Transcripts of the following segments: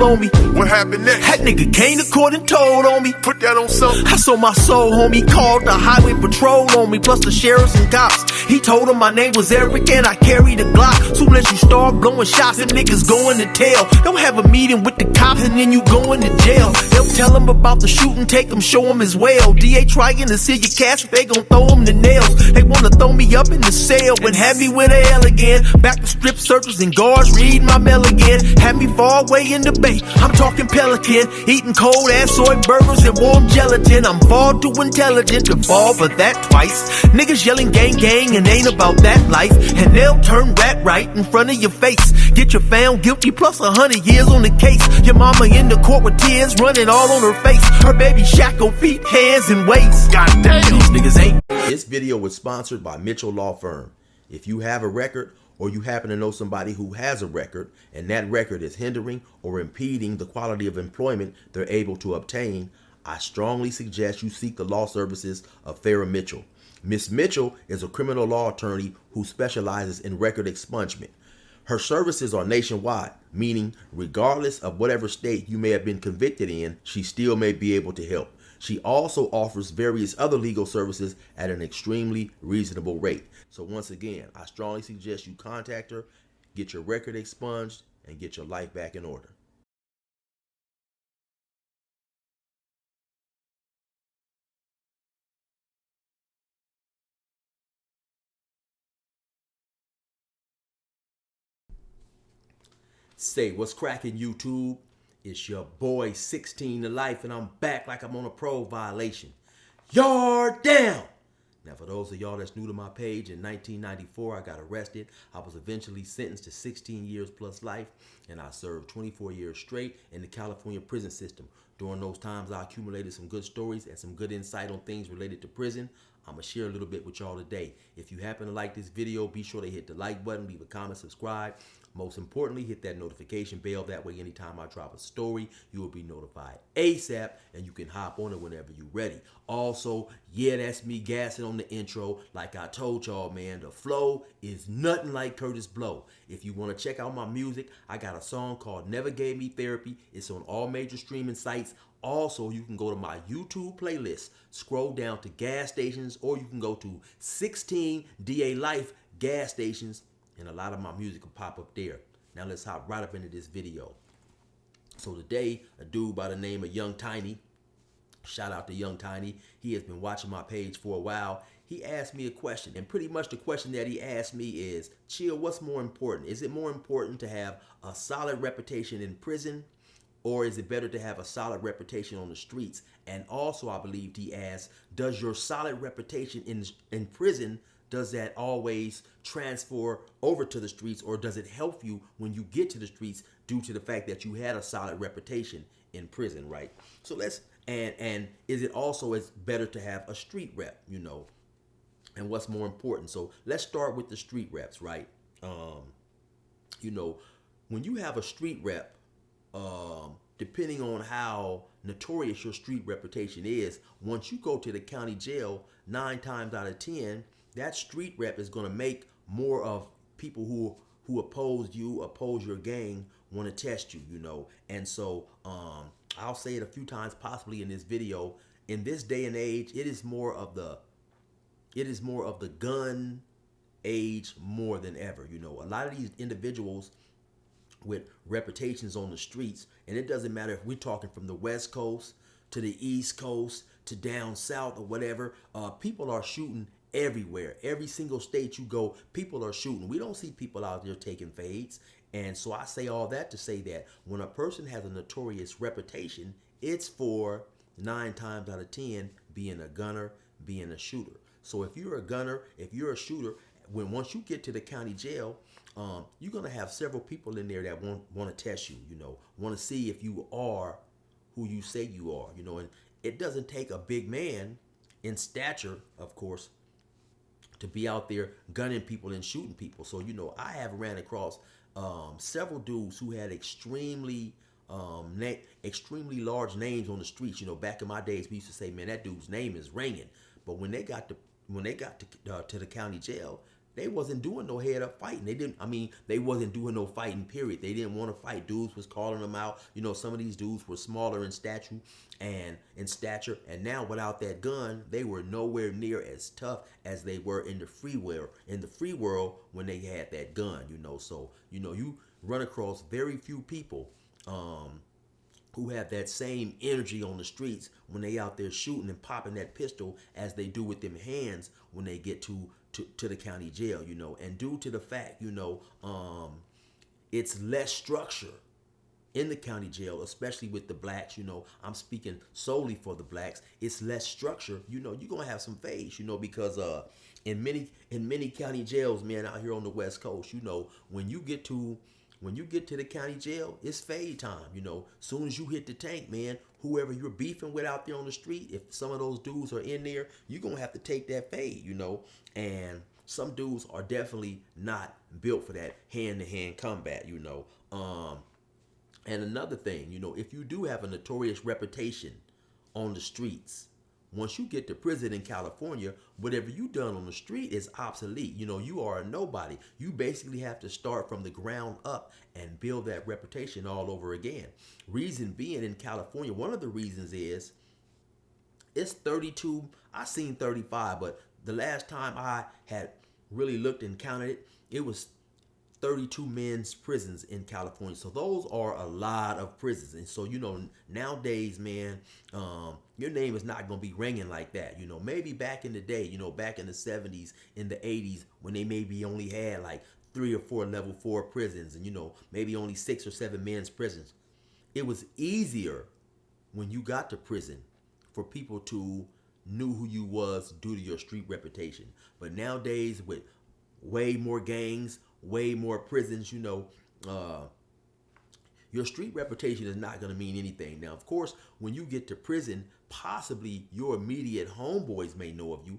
on me. What happened next? That nigga came to court and told on me. Put that on something. I sold my soul, homie. Called the highway patrol on me, plus the sheriffs and cops. He told him my name was Eric and I carried a Glock. Soon as you start blowing shots, them niggas going to tail. Don't have a meeting with the cops and then you going to jail. They'll tell him about the shooting, take him, show him his well. DA trying to see your cash, they gon' throw him the nails. They wanna throw me up in the cell and have me with a L again. Back to strip searchers and guards, read my mail again. Had me far away in the bay, I'm talking Pelican. Eating cold ass soy burgers and warm gelatin. I'm far too intelligent to fall for that twice. Niggas yelling gang gang and ain't about that life. And they'll turn rat right in front of your face. Get you found guilty plus 100 years on the case. Your mama in the court with tears running all on her face. Her baby shackled feet, hands and waist. Goddamn. These niggas ain't. This video was sponsored by Mitchell Law Firm. If you have a record or you happen to know somebody who has a record and that record is hindering or impeding the quality of employment they're able to obtain, I strongly suggest you seek the law services of Farrah Mitchell. Miss Mitchell is a criminal law attorney who specializes in record expungement. Her services are nationwide, meaning regardless of whatever state you may have been convicted in, she still may be able to help. She also offers various other legal services at an extremely reasonable rate. So once again, I strongly suggest you contact her, get your record expunged, and get your life back in order. Say what's cracking, YouTube? It's your boy 16 to life, and I'm back like I'm on a parole violation. Yard down! Now, for those of y'all that's new to my page, in 1994, I got arrested. I was eventually sentenced to 16 years plus life, and I served 24 years straight in the California prison system. During those times, I accumulated some good stories and some good insight on things related to prison. I'm going to share a little bit with y'all today. If you happen to like this video, be sure to hit the like button, leave a comment, subscribe. Most importantly, hit that notification bell. That way, anytime I drop a story, you will be notified ASAP, and you can hop on it whenever you're ready. Also, yeah, that's me gassing on the intro. Like I told y'all, man, the flow is nothing like Curtis Blow. If you want to check out my music, I got a song called Never Gave Me Therapy. It's on all major streaming sites. Also, you can go to my YouTube playlist, scroll down to gas stations, or you can go to 16 DA Life gas stations, and a lot of my music will pop up there. Now let's hop right up into this video. So today, a dude by the name of Young Tiny, shout out to Young Tiny, he has been watching my page for a while. He asked me a question, and pretty much the question that he asked me is, Chill, what's more important? Is it more important to have a solid reputation in prison, or is it better to have a solid reputation on the streets? And also, I believe he asked, does your solid reputation in prison, does that always transfer over to the streets, or does it help you when you get to the streets due to the fact that you had a solid reputation in prison, right? So let's, and is it also as better to have a street rep, you know, and what's more important? So let's start with the street reps, right? You know, when you have a street rep, depending on how notorious your street reputation is, once you go to the county jail, 9 times out of 10, that street rep is going to make more of people who oppose you, oppose your gang, want to test you, you know. And so I'll say it a few times possibly in this video. In this day and age, it is more of the gun age more than ever. You know, a lot of these individuals with reputations on the streets, and it doesn't matter if we're talking from the West Coast to the East Coast to down south or whatever, people are shooting everywhere. Every single state you go, people are shooting. We don't see people out there taking fades. And so I say all that to say that when a person has a notorious reputation, it's for 9 times out of 10 being a gunner, being a shooter. So if you're a gunner, if you're a shooter, once you get to the county jail, you're gonna have several people in there that want to test you, you know, want to see if you are who you say you are, you know. And it doesn't take a big man in stature, of course, to be out there gunning people and shooting people. So, you know, I have ran across several dudes who had extremely large names on the streets. You know, back in my days, we used to say, man, that dude's name is ringing. But when they got to the county jail, they wasn't doing no head up fighting. They wasn't doing no fighting, period. They didn't want to fight. Dudes was calling them out. Some of these dudes were smaller in stature and now without that gun, they were nowhere near as tough as they were in the free world when they had that gun. So you run across very few people who have that same energy on the streets when they out there shooting and popping that pistol as they do with them hands when they get to the county jail. And due to the fact, it's less structure in the county jail, especially with the blacks. I'm speaking solely for the blacks. It's less structure. You're gonna have some phase. Because in many county jails, man, out here on the West Coast, when you get to the county jail, it's fade time. Soon as you hit the tank, man, whoever you're beefing with out there on the street, if some of those dudes are in there, you're gonna have to take that fade. And some dudes are definitely not built for that hand-to-hand combat. And another thing, if you do have a notorious reputation on the streets, once you get to prison in California, whatever you done on the street is obsolete. You are a nobody. You basically have to start from the ground up and build that reputation all over again. Reason being, in California, one of the reasons is it's 32. I seen 35, but the last time I had really looked and counted it, it was 32 men's prisons in California. So those are a lot of prisons. And so, nowadays, man, your name is not going to be ringing like that. Maybe back in the day, back in the 70s, in the 80s, when they maybe only had like 3 or 4 level 4 prisons and, maybe only 6 or 7 men's prisons. It was easier when you got to prison for people to knew who you was due to your street reputation. But nowadays, with way more gangs, way more prisons, your street reputation is not going to mean anything. Now, of course, when you get to prison, possibly your immediate homeboys may know of you.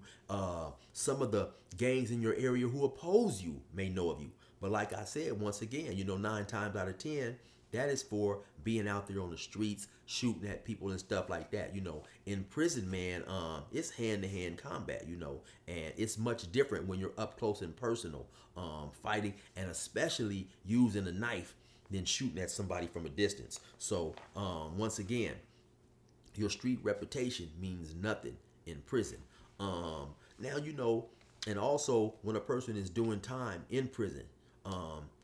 Some of the gangs in your area who oppose you may know of you. But like I said, once again, 9 times out of 10, that is for being out there on the streets, shooting at people and stuff like that. In prison, man, it's hand-to-hand combat, and it's much different when you're up close and personal, fighting, and especially using a knife than shooting at somebody from a distance. So, once again, your street reputation means nothing in prison. Now, and also when a person is doing time in prison,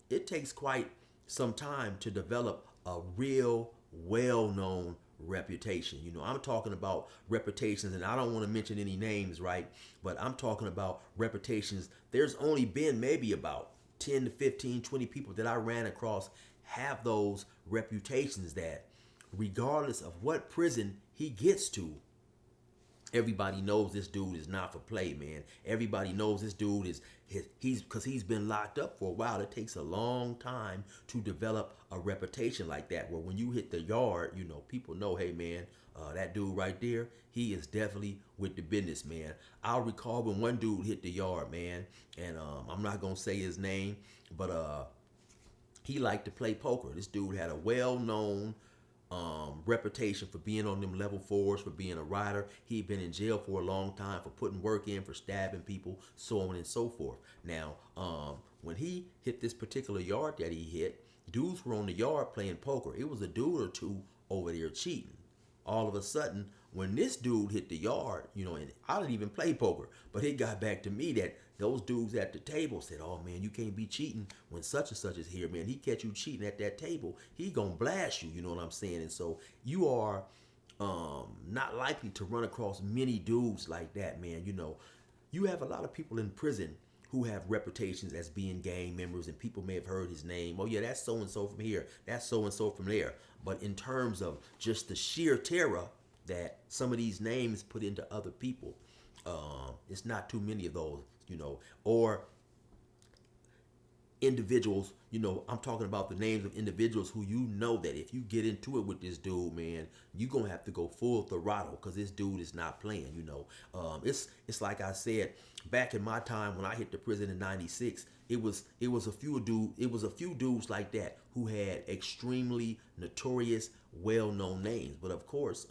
it takes quite some time to develop a real well-known reputation. I'm talking about reputations, and I don't want to mention any names, right? But I'm talking about reputations. There's only been maybe about 10 to 15, 20 people that I ran across have those reputations that regardless of what prison he gets to, everybody knows this dude is not for play, man. Everybody knows this dude he's been locked up for a while. It takes a long time to develop a reputation like that, where when you hit the yard, people know, hey man, that dude right there, he is definitely with the business, man. I'll recall when one dude hit the yard, man, and I'm not gonna say his name, but he liked to play poker. This dude had a well-known reputation for being on them level 4s, for being a rider. He'd been in jail for a long time for putting work in, for stabbing people, so on and so forth. Now, when he hit this particular yard that he hit, dudes were on the yard playing poker. It was a dude or two over there cheating. All of a sudden, when this dude hit the yard, and I didn't even play poker, but it got back to me that those dudes at the table said, oh man, you can't be cheating when such and such is here, man. He catch you cheating at that table, he gonna blast you, you know what I'm saying? And so you are not likely to run across many dudes like that, man. You have a lot of people in prison who have reputations as being gang members, and people may have heard his name. Oh yeah, that's so-and-so from here, that's so-and-so from there. But in terms of just the sheer terror that some of these names put into other people, it's not too many of those, or individuals, I'm talking about the names of individuals who that if you get into it with this dude, man, you're going to have to go full throttle because this dude is not playing, It's like I said, back in my time when I hit the prison in 96, it was a few dudes like that who had extremely notorious, well-known names. But of course,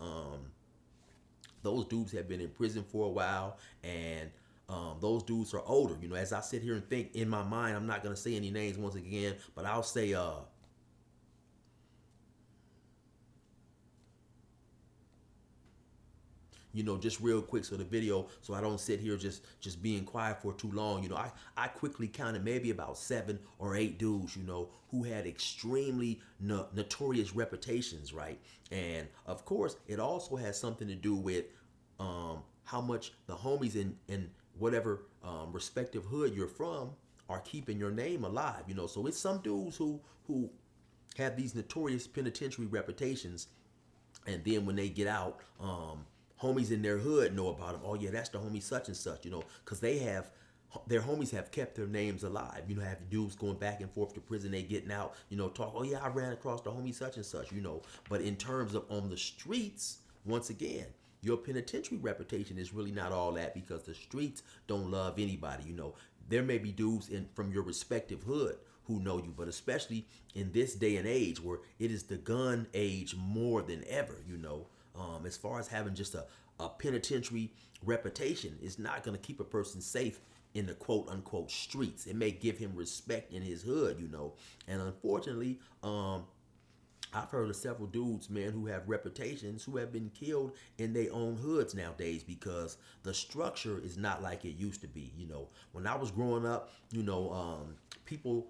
those dudes have been in prison for a while, and Those dudes are older. You know, as I sit here and think in my mind, I'm not gonna say any names once again, but I'll say you know, just real quick, so the video, so I don't sit here just being quiet for too long. You know, I quickly counted maybe about 7 or 8 dudes, you know, who had extremely notorious reputations, right? And of course, it also has something to do with how much the homies in whatever respective hood you're from are keeping your name alive. You know, so it's some dudes who have these notorious penitentiary reputations, and then when they get out, homies in their hood know about them. Oh yeah, that's the homie such and such, you know, because their homies have kept their names alive. You know, have dudes going back and forth to prison, they getting out, you know, talk, oh yeah, I ran across the homie such and such, you know. But in terms of on the streets, once again, your penitentiary reputation is really not all that, because the streets don't love anybody, you know. There may be dudes from your respective hood who know you, but especially in this day and age where it is the gun age more than ever, you know. As far as having just a penitentiary reputation is not going to keep a person safe in the quote unquote streets. It may give him respect in his hood, you know. And unfortunately, I've heard of several dudes, man, who have reputations who have been killed in their own hoods nowadays, because the structure is not like it used to be. You know, when I was growing up, you know, people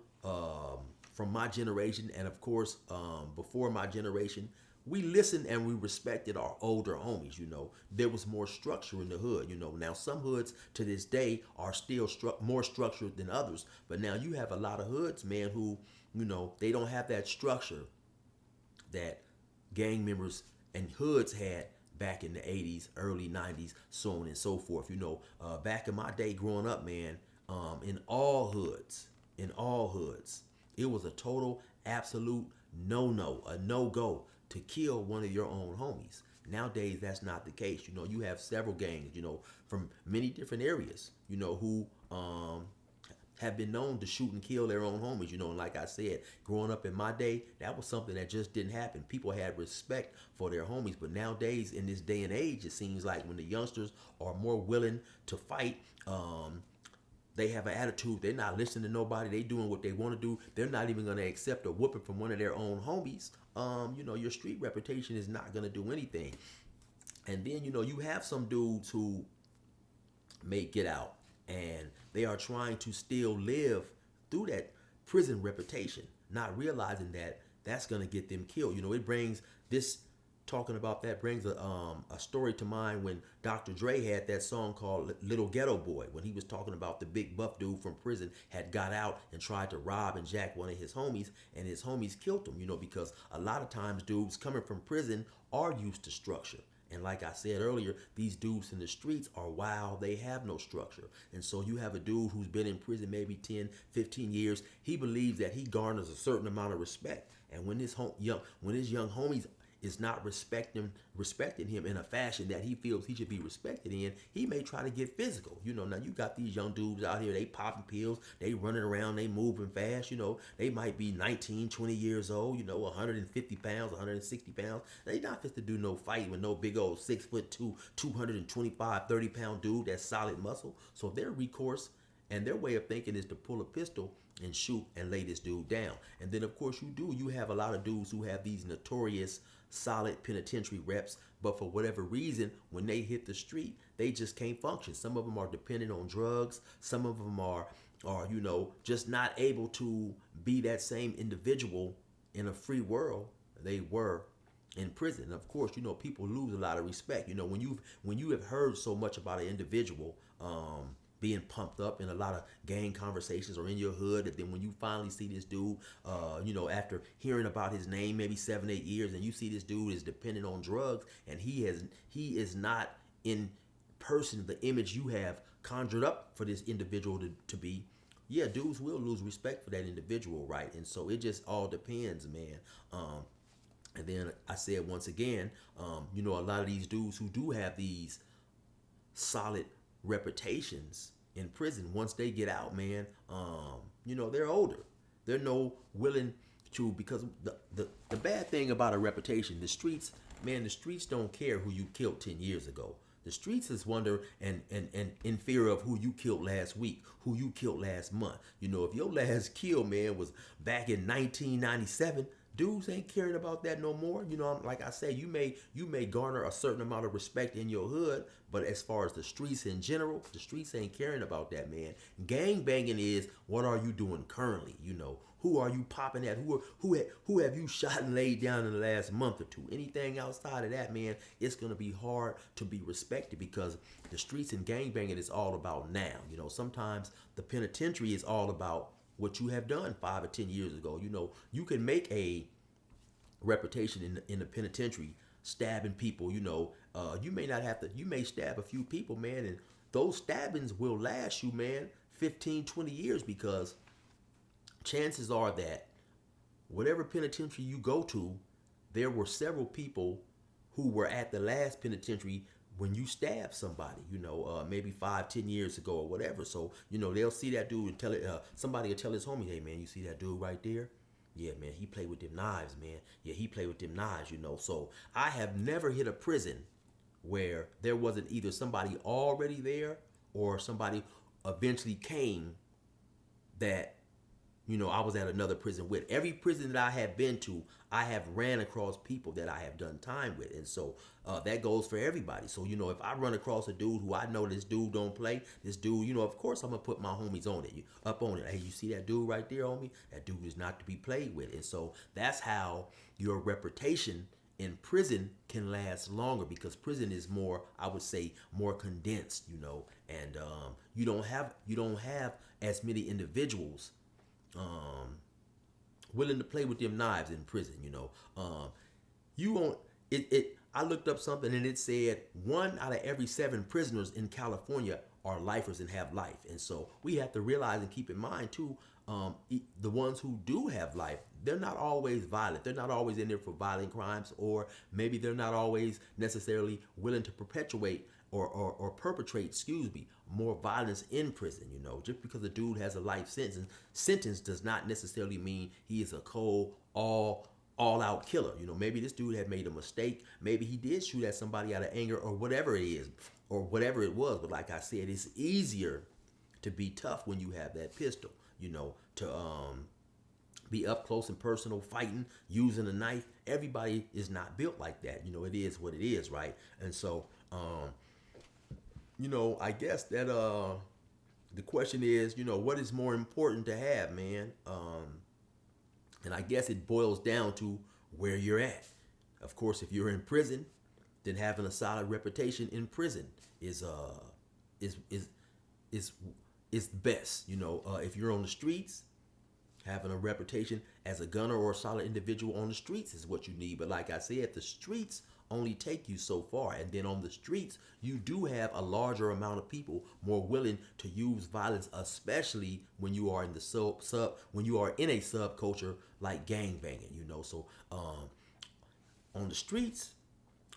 from my generation, and of course before my generation, we listened and we respected our older homies. You know, there was more structure in the hood. You know, now some hoods to this day are still more structured than others, but now you have a lot of hoods, man, who, you know, they don't have that structure that gang members and hoods had back in the 80s, early 90s, so on and so forth. You know, back in my day growing up, man, in all hoods, it was a total, absolute no-no, a no-go to kill one of your own homies. Nowadays, that's not the case. You know, you have several gangs, you know, from many different areas, you know, who have been known to shoot and kill their own homies, you know. And like I said, growing up in my day, that was something that just didn't happen. People had respect for their homies. But nowadays, in this day and age, it seems like when the youngsters are more willing to fight, they have an attitude. They're not listening to nobody. They doing what they want to do. They're not even going to accept a whooping from one of their own homies. You know, your street reputation is not going to do anything. And then, you know, you have some dudes who may get out and they are trying to still live through that prison reputation, not realizing that that's going to get them killed. You know, it brings this, talking about that brings a story to mind when Dr. Dre had that song called Little Ghetto Boy, when he was talking about the big buff dude from prison had got out and tried to rob and jack one of his homies, and his homies killed him, you know, because a lot of times dudes coming from prison are used to structure. And like I said earlier, these dudes in the streets are wild. They have no structure. And so you have a dude who's been in prison maybe 10, 15 years. He believes that he garners a certain amount of respect. And when his young homies is not respecting him in a fashion that he feels he should be respected in, he may try to get physical. You know, now you got these young dudes out here, they popping pills, they running around, they moving fast, you know, they might be 19, 20 years old, you know, 150 pounds, 160 pounds. They not fit to do no fight with no big old 6'2", 225, 30-pound dude that's solid muscle. So their recourse and their way of thinking is to pull a pistol and shoot and lay this dude down. And then of course you have a lot of dudes who have these notorious solid penitentiary reps, but for whatever reason, when they hit the street, they just can't function. Some of them are dependent on drugs. Some of them are you know, just not able to be that same individual in a free world they were in prison. Of course, you know, people lose a lot of respect. You know, when you have heard so much about an individual being pumped up in a lot of gang conversations or in your hood, and then when you finally see this dude, you know, after hearing about his name maybe 7, 8 years, and you see this dude is dependent on drugs, and he is not in person the image you have conjured up for this individual to be, yeah, dudes will lose respect for that individual, right? And so it just all depends, man. And then I said once again, you know, a lot of these dudes who do have these solid reputations in prison, once they get out, man, you know, they're older. They're no willing to, because the bad thing about a reputation, the streets, man, the streets don't care who you killed 10 years ago. The streets is wonder and in fear of who you killed last week, who you killed last month. You know, if your last kill, man, was back in 1997, dudes ain't caring about that no more. You know, like I say, you may garner a certain amount of respect in your hood, but as far as the streets in general, the streets ain't caring about that, man. Gang banging is what are you doing currently? You know, who are you popping at? Who have you shot and laid down in the last month or two? Anything outside of that, man, it's gonna be hard to be respected because the streets and gang banging is all about now. You know, sometimes the penitentiary is all about what you have done 5 or 10 years ago. You know, you can make a reputation in the penitentiary stabbing people. You know, you may not have to, you may stab a few people, man, and those stabbings will last you, man, 15, 20 years because chances are that whatever penitentiary you go to, there were several people who were at the last penitentiary when you stabbed somebody, you know, maybe 5, 10 years ago or whatever. So, you know, they'll see that dude and tell it, somebody will tell his homie, hey, man, you see that dude right there? Yeah, man, he played with them knives, man. Yeah, he played with them knives, you know. So I have never hit a prison where there wasn't either somebody already there or somebody eventually came that, you know, I was at another prison with. Every prison that I have been to, I have ran across people that I have done time with. And so that goes for everybody. So, you know, if I run across a dude who I know this dude don't play, this dude, you know, of course I'm going to put my homies on it, up on it. Hey, you see that dude right there, homie? That dude is not to be played with. And so that's how your reputation in prison can last longer because prison is more, I would say, more condensed, you know, and you don't have as many individuals willing to play with them knives in prison, you know. You won't it I looked up something and it said 1 out of every 7 prisoners in California are lifers and have life. And so we have to realize and keep in mind too, the ones who do have life, they're not always violent. They're not always in there for violent crimes, or maybe they're not always necessarily willing to perpetuate or perpetrate, excuse me, more violence in prison. You know, just because a dude has a life sentence does not necessarily mean he is a cold, all out killer. You know, maybe this dude had made a mistake. Maybe he did shoot at somebody out of anger or whatever it is, or whatever it was. But like I said, it's easier to be tough when you have that pistol, you know, to be up close and personal, fighting, using a knife. Everybody is not built like that. You know, it is what it is, right? And so, you know, I guess that the question is, you know, what is more important to have, man? And I guess it boils down to where you're at. Of course, if you're in prison, then having a solid reputation in prison is best. You know, if you're on the streets, having a reputation as a gunner or a solid individual on the streets is what you need. But like I said, the streets only take you so far. And then on the streets, you do have a larger amount of people more willing to use violence, especially when you are in the when you are in a subculture like gang banging, you know. So on the streets,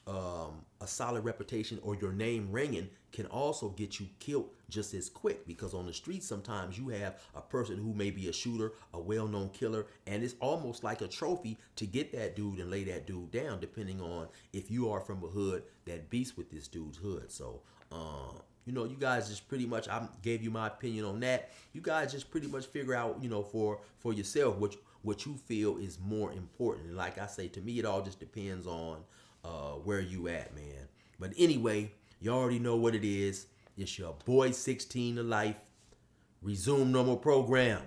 a solid reputation or your name ringing can also get you killed just as quick, because on the streets sometimes you have a person who may be a shooter, a well-known killer, and it's almost like a trophy to get that dude and lay that dude down, depending on if you are from a hood that beats with this dude's hood. So you know, you guys just pretty much, I gave you my opinion on that. You guys just pretty much figure out, you know, for yourself what you feel is more important. And like I say, to me it all just depends on where you at, man. But anyway, you already know what it is. It's your boy 16 to life. Resume normal program.